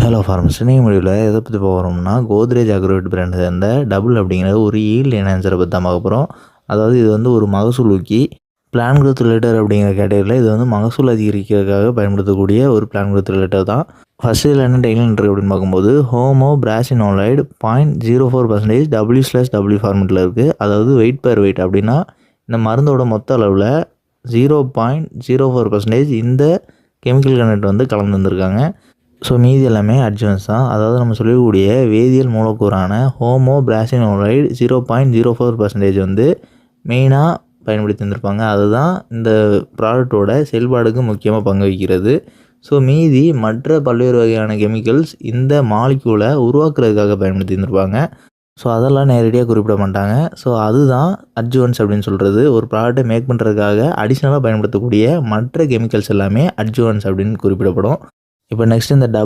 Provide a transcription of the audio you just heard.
Hello farmers, இன்னைக்கு முடிவில் எதை பற்றி போகிறோம்னா கோத்ரேஜ் அக்ரோவேட் பிராண்ட் சேர்ந்த டபுள் அப்படிங்கிற ஒரு ஈல்டு என்ஹான்சரை பற்றி தான் பார்க்க போகிறோம். அதாவது இது வந்து ஒரு மகசூல் ஊக்கி பிளான் குரோத் ரிலேட்டர் அப்படிங்கிற கேட்டகரியில் இது வந்து மகசூல் அதிகரிக்கிறதுக்காக பயன்படுத்தக்கூடிய ஒரு பிளான் குரோத் ரிலேட்டர் தான். ஃபஸ்ட்டு இதில் என்ன டெக்னிக் இருக்குது அப்படின்னு பார்க்கும்போது ஹோமோ பிராசினோலைடு 0.04% W/W ஃபார்மெட்டில் இருக்குது. அதாவது வெயிட் பெர் வெயிட் அப்படின்னா இந்த மருந்தோட மொத்த அளவில் 0.04% இந்த கெமிக்கல் கண்டென்ட் வந்து கலந்து வந்திருக்காங்க. ஸோ மீதி எல்லாமே அட்ஜுவன்ஸ் தான். அதாவது நம்ம சொல்லக்கூடிய வேதியியல் மூலக்கூறான ஹோமோ பிராசினோலைடு 0.04% வந்து மெயினாக பயன்படுத்தி வந்திருப்பாங்க. அதுதான் இந்த ப்ராடக்டோட செயல்பாடுக்கு முக்கியமாக பங்கு வகிக்கிறது. ஸோ மீதி மற்ற பல்வேறு வகையான கெமிக்கல்ஸ் இந்த மாலிக்யூலை உருவாக்குறதுக்காக பயன்படுத்தி வந்திருப்பாங்க. ஸோ அதெல்லாம் நேரடியாக குறிப்பிட மாட்டாங்க. ஸோ அதுதான் அட்ஜுவன்ஸ் அப்படின்னு சொல்கிறது. ஒரு ப்ராடக்டை மேக் பண்ணுறதுக்காக அடிஷ்னலாக பயன்படுத்தக்கூடிய மற்ற கெமிக்கல்ஸ் எல்லாமே அட்ஜுவன்ஸ் அப்படின்னு குறிப்பிடப்படும். இப்போ நெக்ஸ்ட் இந்த